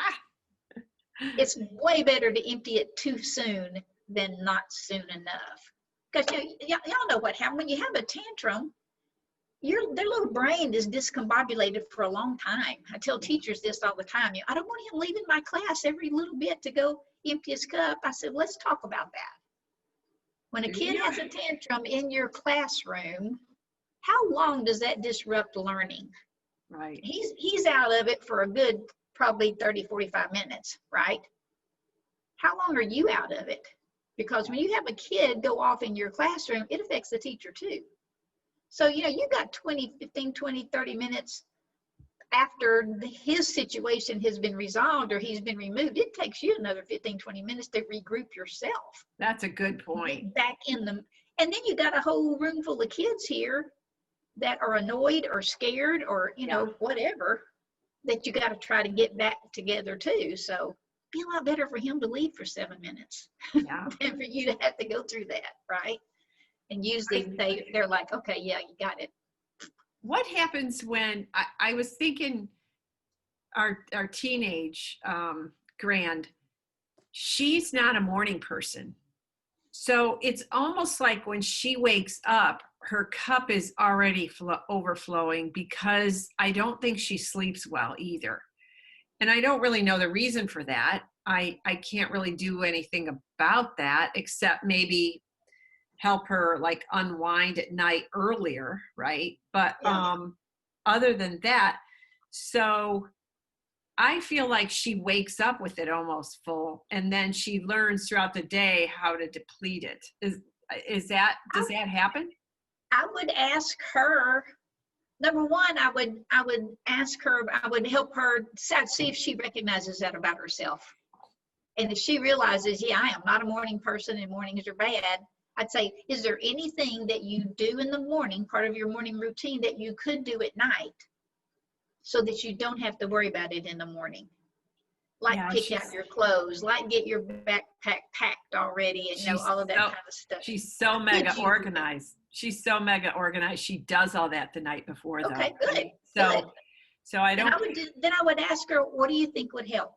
it's way better to empty it too soon than not soon enough. Because y'all know what happens when you have a tantrum. Their little brain is discombobulated for a long time. I tell teachers this all the time. I don't want him leaving my class every little bit to go empty his cup. I said, let's talk about that. When a kid has a tantrum in your classroom, how long does that disrupt learning? Right. He's out of it for a good probably 30, 45 minutes, right? How long are you out of it? Because when you have a kid go off in your classroom, it affects the teacher too. So, you know, you got 15, 20, 30 minutes after his situation has been resolved or he's been removed. It takes you another 15, 20 minutes to regroup yourself. That's a good point. Get back in them. And then you got a whole room full of kids here that are annoyed or scared or, you know, whatever, that you got to try to get back together too. So it'd be a lot better for him to leave for 7 minutes than for you to have to go through that, right? And usually they're like, okay, yeah, you got it. What happens when, I was thinking our teenage grand, she's not a morning person. So it's almost like when she wakes up, her cup is already overflowing because I don't think she sleeps well either. And I don't really know the reason for that. I can't really do anything about that except maybe help her like unwind at night earlier, right? But other than that, so I feel like she wakes up with it almost full, and then she learns throughout the day how to deplete it. Does that happen? I would ask her. Number one, I would ask her. I would help her see if she recognizes that about herself, and if she realizes, yeah, I am not a morning person, and mornings are bad. I'd say, is there anything that you do in the morning, part of your morning routine, that you could do at night so that you don't have to worry about it in the morning? Like pick out your clothes, like get your backpack packed already, and all of that kind of stuff. She's so mega organized. She's so mega organized. She does all that the night before, though. Okay, good. So I don't. Then I would ask her, what do you think would help?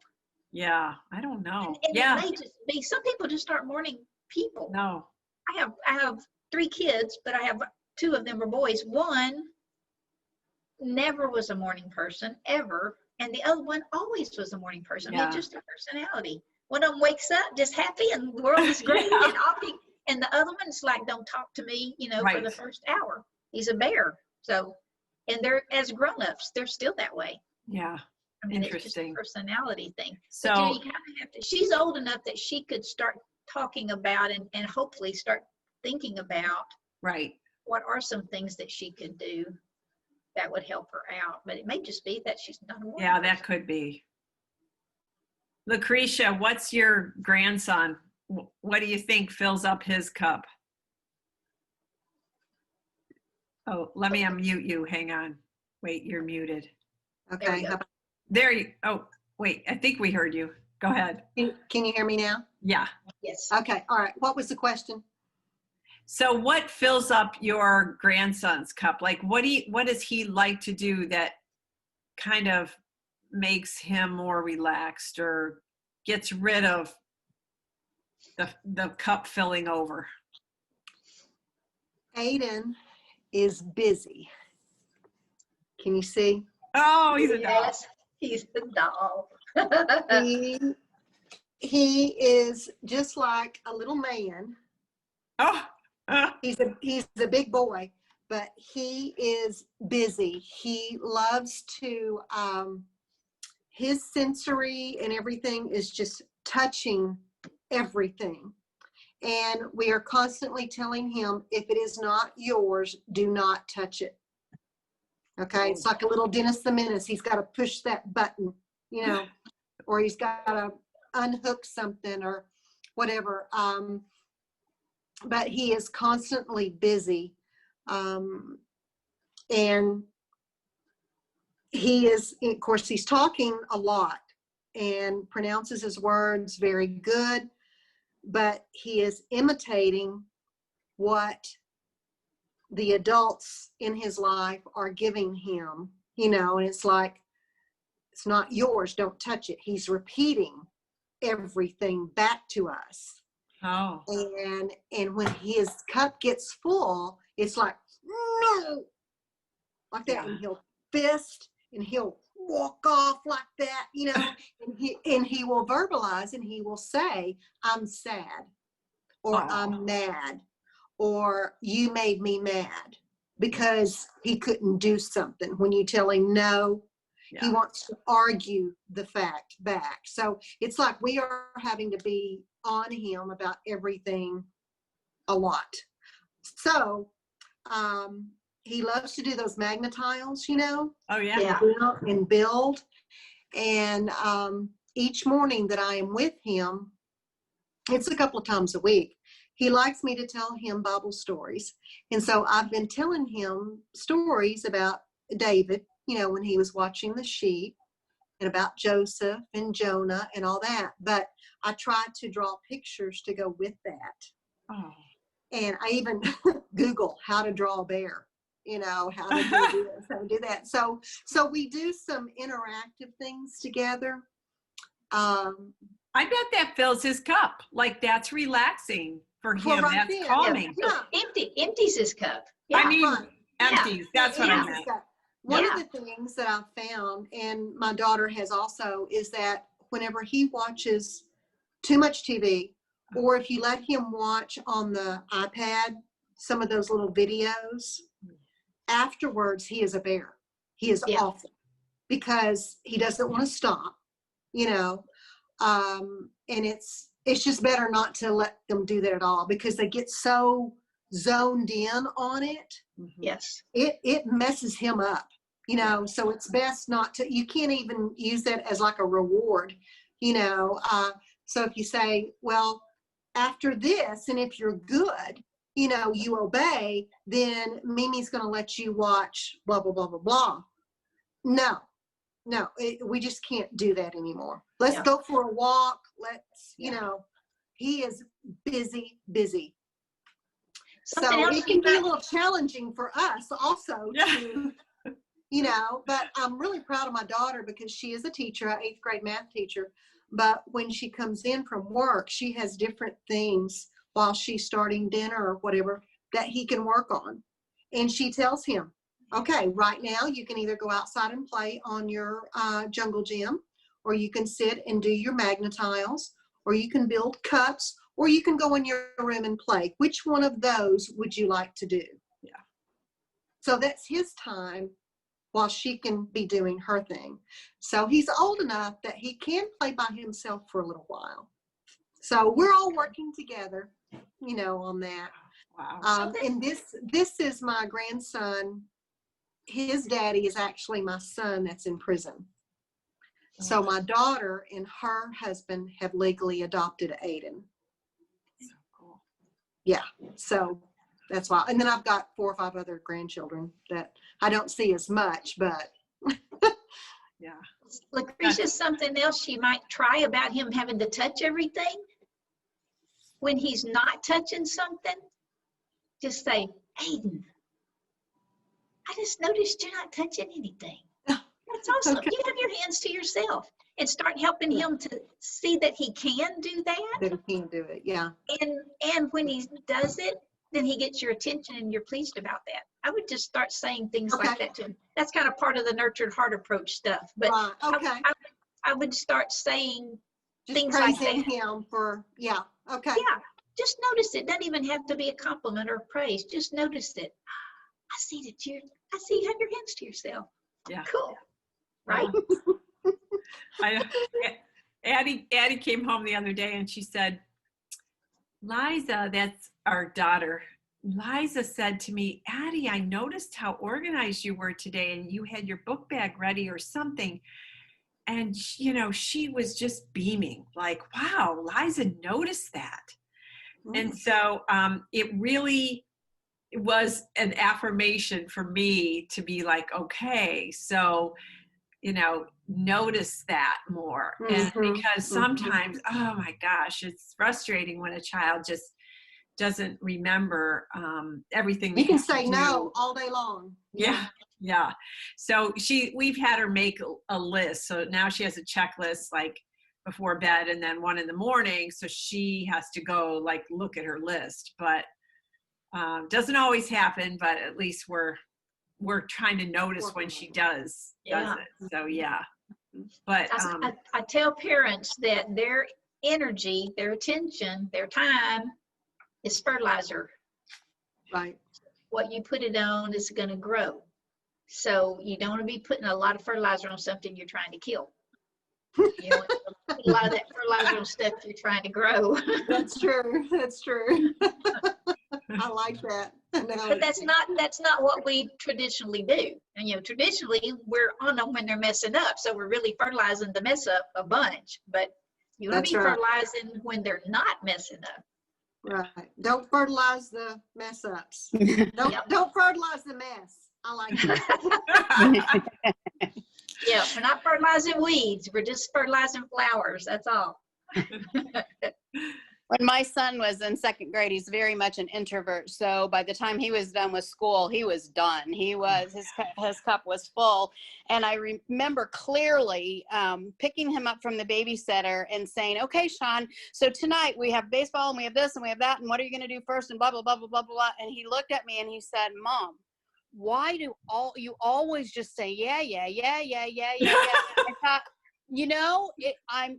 Yeah, I don't know. And it may just be, some people just aren't morning people. No. I have 3 kids, but I have 2 of them are boys. One never was a morning person ever, and the other one always was a morning person. It's just a personality. One of them wakes up just happy and the world is great, Yeah. and and the other one's like, don't talk to me, for the Right. first hour. He's a bear. So, and they're, as grown-ups, they're still that way. Yeah. I mean, it's just a Interesting. personality thing. So, But you kind of have to, she's old enough that she could start talking about and hopefully start thinking about right. what are some things that she could do that would help her out. But it may just be that she's not a morning Yeah, that person. could be. Lucretia, what's your grandson? What do you think fills up his cup? Oh, let me unmute you. Hang on. Wait, you're muted. There we Okay. go. There you, oh, wait, I think we heard you. Go ahead. Can you hear me now? Yeah. Yes. Okay. All right. What was the question? So what fills up your grandson's cup? Like what does he like to do that kind of makes him more relaxed or gets rid of the cup filling over? Aiden is busy. Can you see? Oh, he's a dog. Yes, he's the doll. He is just like a little man. Oh, He's a big boy, but he is busy. He loves to, his sensory and everything is just touching everything. And we are constantly telling him, if it is not yours, do not touch it. Okay, it's like a little Dennis the Menace. He's got to push that button, or he's got to unhook something or whatever. But he is constantly busy. And he is, of course, he's talking a lot and pronounces his words very good, but he is imitating what the adults in his life are giving him, and it's like, it's not yours, don't touch it. He's repeating everything back to us. oh, And when his cup gets full, it's like, no, like that. Yeah. And he'll fist and he'll walk off like that, and he will verbalize and he will say, I'm sad, or Aw. I'm mad, or you made me mad, because he couldn't do something. When you tell him no, he yeah. wants to argue the fact back. So it's like we are having to be on him about everything a lot. So he loves to do those magnetiles, Oh, yeah. Yeah. and build. And each morning that I am with him, it's a couple of times a week, he likes me to tell him Bible stories. And so I've been telling him stories about David, when he was watching the sheep, and about Joseph and Jonah and all that. But I tried to draw pictures to go with that. Oh, And I even Google how to draw a bear, how to do this, how to do that. So we do some interactive things together. I bet that fills his cup. Like that's relaxing for him. Well, right That's then, calming. yeah. Empties his cup. I Yeah. mean, Right. empties. That's what I Yeah. meant. One Yeah. of the things that I've found, and my daughter has also, is that whenever he watches too much TV, or if you let him watch on the iPad some of those little videos, afterwards he is a bear. He is Yeah. awful, because he doesn't want to stop, and it's just better not to let them do that at all, because they get so zoned in on it. Mhm. Yes. It messes him up, so it's best not to. You can't even use that as like a reward, so if you say, well, after this, and if you're good, you obey, then Mimi's going to let you watch blah blah blah blah blah. No, we just can't do that anymore. Let's Yeah. go for a walk. Let's, Yeah. he is busy. Something So else it can be a you little challenging for us also Yeah. to, but I'm really proud of my daughter, because she is a teacher, an 8th grade math teacher. But when she comes in from work, she has different things while she's starting dinner or whatever that he can work on. And she tells him, okay, right now you can either go outside and play on your jungle gym, or you can sit and do your magnetiles, or you can build cups, or you can go in your room and play. Which one of those would you like to do? Yeah. So that's his time while she can be doing her thing. So he's old enough that he can play by himself for a little while. So we're all working together, you know, on that. Wow. And this is my grandson. His daddy is actually my son that's in prison. So my daughter and her husband have legally adopted Aiden. So cool. Yeah, so that's why. And then I've got 4 or 5 other grandchildren that I don't see as much, but Yeah. Lucretia's something else you might try about him having to touch everything. When he's not touching something, just say, Aiden, I just noticed you're not touching anything. That's awesome. Okay. You have your hands to yourself and start helping him to see that he can do that. that he can do it. Yeah. And when he does it, then he gets your attention and you're pleased about that. I would just start saying things like Okay. that to him. That's kind of part of the nurtured heart approach stuff. But Right. Okay. I would start saying Just things like praising that. him for, yeah. Okay. Yeah, just notice it. Doesn't even have to be a compliment or praise. Just notice it. I see you have your hands to yourself. Yeah. Cool. Right? Addie came home the other day and she said, Liza, that's our daughter. Liza said to me, Addie, I noticed how organized you were today and you had your book bag ready or something. And, you know, she was just beaming like, wow, Liza noticed that. And so it really was an affirmation for me to be like, okay, so, you know, notice that more. And because sometimes, oh my gosh, it's frustrating when a child just doesn't remember everything. You can say no all day long. Yeah. Yeah. So we've had her make a list. So now she has a checklist like before bed and then one in the morning. So she has to go like look at her list, but doesn't always happen, but at least we're trying to notice when she does it. So yeah. But I tell parents that their energy, their attention, their time is fertilizer. Right. What you put it on is going to grow. So you don't want to be putting a lot of fertilizer on something you're trying to kill. You want to put a lot of that fertilizer on stuff you're trying to grow. That's true. That's true. I like that. But that's not what we traditionally do. And you know, traditionally we're on them when they're messing up. So we're really fertilizing the mess up a bunch. But you want to be fertilizing when they're not messing up. Right. Don't fertilize the mess ups. Don't fertilize the mess. I like that. Yeah, we're not fertilizing weeds. We're just fertilizing flowers. That's all. When my son was in 2nd grade, he's very much an introvert. So by the time he was done with school, he was done. His cup was full. And I remember clearly picking him up from the babysitter and saying, okay, Sean, so tonight we have baseball and we have this and we have that. And what are you going to do first? And blah, blah, blah, blah, blah, blah. And he looked at me and he said, Mom, why do you always just say, yeah. I thought, you know, I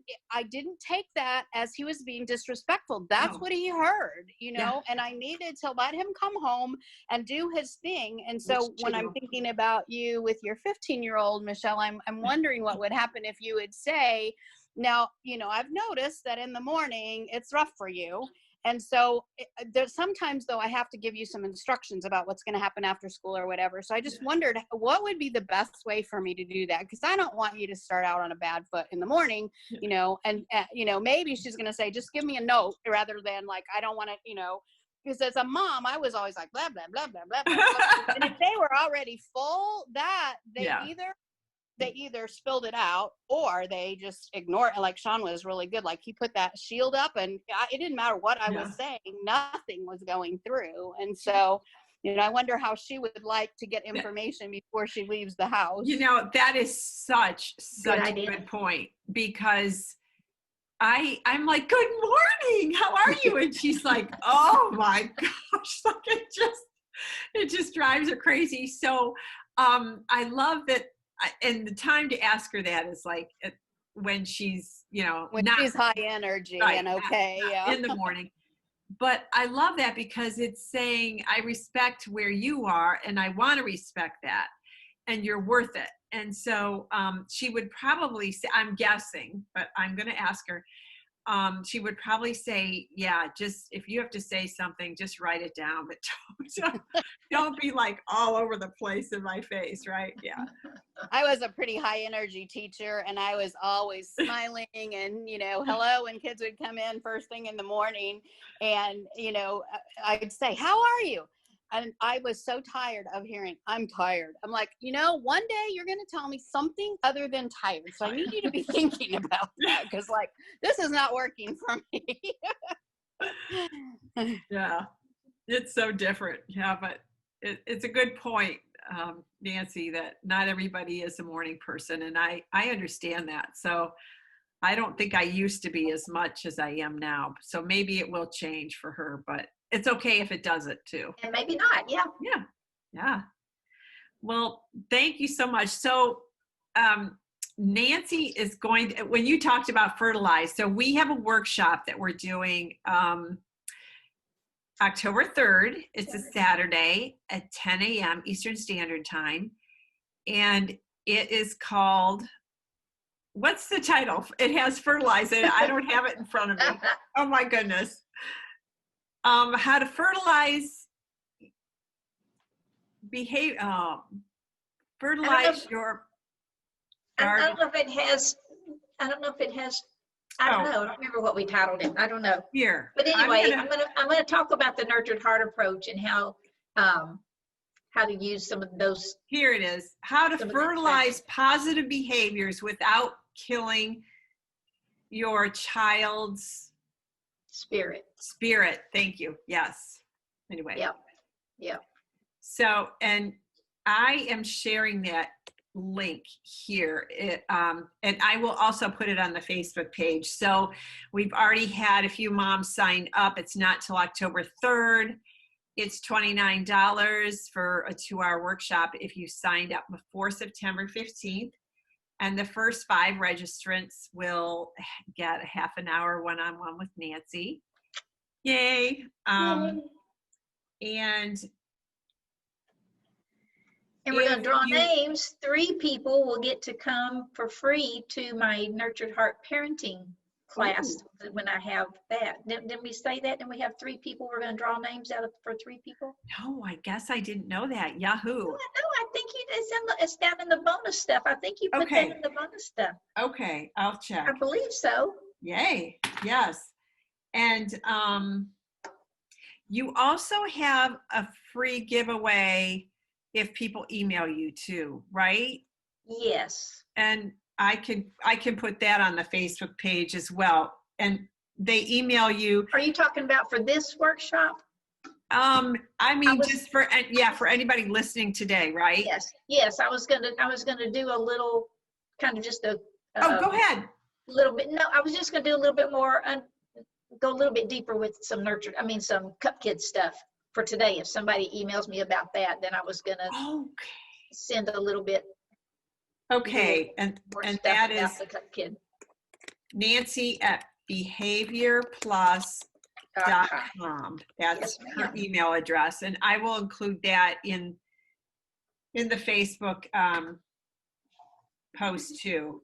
didn't take that as he was being disrespectful. That's what he heard, you know, and I needed to let him come home and do his thing. And so when I'm thinking about you with your 15-year-old, Michelle, I'm wondering what would happen if you would say, now, you know, I've noticed that in the morning it's rough for you. And so there's sometimes, though, I have to give you some instructions about what's going to happen after school or whatever. So I just wondered what would be the best way for me to do that? Because I don't want you to start out on a bad foot in the morning, you know, and, you know, maybe she's going to say, just give me a note rather than like, I don't want to, you know, because as a mom, I was always like, blah, blah, blah, blah, blah, blah, blah. And if they were already full, they either spilled it out or they just ignored it. Like Sean was really good. Like he put that shield up and it didn't matter what I was saying. Nothing was going through. And so, you know, I wonder how she would like to get information before she leaves the house. You know, that is such a good point because I'm like, good morning, how are you? And she's like, oh my gosh, like it just drives her crazy. So I love that. And the time to ask her that is like when she's When not she's high energy right, and okay, yeah. in the morning. But I love that because it's saying, I respect where you are and I want to respect that and you're worth it. And so she would probably say, I'm guessing, but I'm going to ask her, she would probably say, yeah, just if you have to say something, just write it down, but don't be like all over the place in my face, right? Yeah. I was a pretty high energy teacher and I was always smiling and, hello when kids would come in first thing in the morning and, I'd say, how are you? And I was so tired of hearing, I'm tired. I'm like, one day you're going to tell me something other than tired. So I need you to be thinking about that because this is not working for me. Yeah, it's so different. Yeah, but it's a good point, Nancy, that not everybody is a morning person. And I understand that. So I don't think I used to be as much as I am now. So maybe it will change for her, but it's okay if it doesn't too. And maybe not. Yeah. Yeah. Yeah. Well, thank you so much. So Nancy is going to, when you talked about fertilize, so we have a workshop that we're doing October 3rd. It's a Saturday at 10 a.m. Eastern Standard Time. And it is called, what's the title? It has fertilize in it. I don't have it in front of me. Oh my goodness. How to fertilize fertilize your garden. I don't know if it has, I don't don't remember what we titled it. I don't know. Here. But anyway, I'm gonna talk about the nurtured heart approach and how to use some of those. Here it is. How to fertilize positive behaviors without killing your child's spirit. Thank you. Yes. Anyway. Yep. So, and I am sharing that link here. And I will also put it on the Facebook page. So we've already had a few moms sign up. It's not till October 3rd. It's $29 for a 2-hour workshop if you signed up before September 15th. And the first 5 registrants will get a half an hour one-on-one with Nancy. Yay. And we're going to draw names. 3 people will get to come for free to my Nurtured Heart Parenting class when I have that. Didn't we say that? Didn't we have 3 people? We're going to draw names for 3 people? No, I guess I didn't know that. Yahoo. No, I think it's down in the bonus stuff. I think you put that in the bonus stuff. Okay, I'll check. I believe so. Yay. Yes. And you also have a free giveaway if people email you too, right? Yes. And I can put that on the Facebook page as well. And they email you. Are you talking about for this workshop? Just for anybody listening today, right? Yes. I was gonna do a little kind of just a. Go ahead. Little bit. No, I was just gonna do a little bit more. Go a little bit deeper with some some Cup Kids stuff for today. If somebody emails me about that, then I was gonna send a little bit. Okay, and that is the Cup Kid. Nancy at behaviorplus.com. That's her email address, and I will include that in the Facebook post too,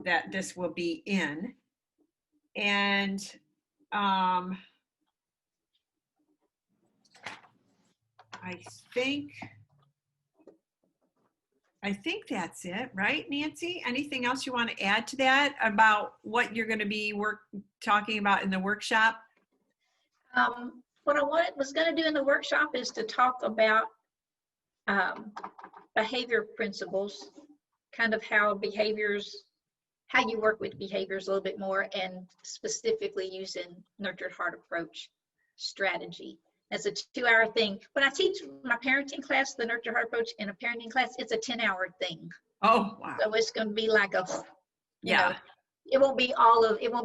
that this will be in. And I think that's it, right, Nancy? Anything else you want to add to that about what you're going to be talking about in the workshop? What I was going to do in the workshop is to talk about behavior principles, kind of how you work with behaviors a little bit more, and specifically using Nurtured Heart approach strategy. That's a 2-hour thing. When I teach my parenting class, the Nurtured Heart approach in a parenting class, it's a 10-hour thing. Oh, wow. So it's going to be like it won't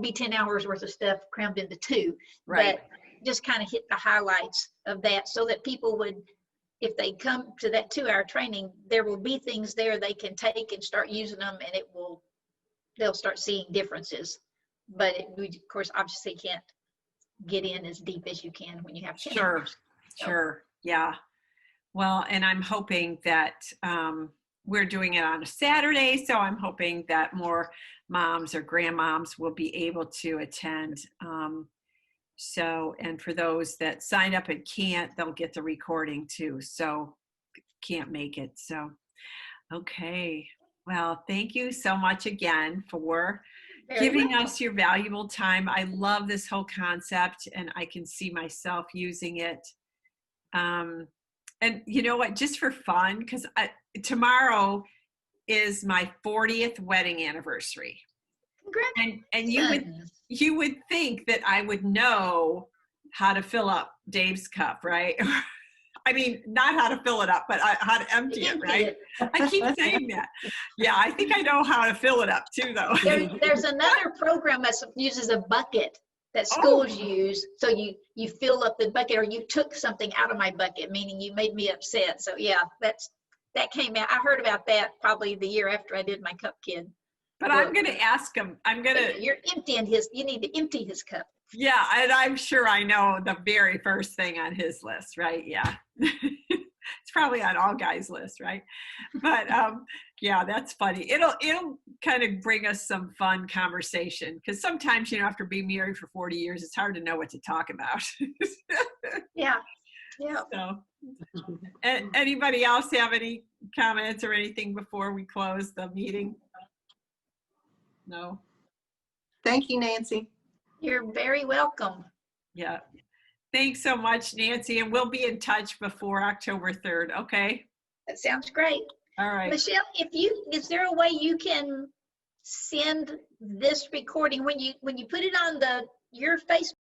be 10 hours worth of stuff crammed into 2, right? But just kind of hit the highlights of that so that people would, if they come to that 2-hour training, there will be things there they can take and start using them, and they'll start seeing differences. but we, of course, obviously can't get in as deep as you can when you have 10 Sure, hours. So, sure. Yeah. Well, and I'm hoping that we're doing it on a Saturday, so I'm hoping that more moms or grandmoms will be able to attend. So, and for those that sign up and can't, they'll get the recording too. So, can't make it. So, okay. Well, thank you so much again for very giving well. us your valuable time. I love this whole concept, and I can see myself using it. And you know what, just for fun, because tomorrow is my 40th wedding anniversary. And you would think that I would know how to fill up Dave's cup, right? I mean, not how to fill it up, but how to empty it, right? I keep saying that. Yeah, I think I know how to fill it up too, though. There's another program that uses a bucket that schools use. So you fill up the bucket, or you took something out of my bucket, meaning you made me upset. So yeah, that came out. I heard about that probably the year after I did my cup kid. But I'm going to ask him. You're emptying his, you need to empty his cup. Yeah, and I'm sure I know the very first thing on his list, right? Yeah. It's probably on all guys' lists, right? But yeah, that's funny. It'll kind of bring us some fun conversation, because sometimes, you know, after being married for 40 years, it's hard to know what to talk about. Yeah. Yeah. So, anybody else have any comments or anything before we close the meeting? No? Thank you, Nancy. You're very welcome. Yeah. Thanks so much, Nancy, and we'll be in touch before October 3rd, okay? That sounds great. All right. Michelle, is there a way you can send this recording when you put it on your Facebook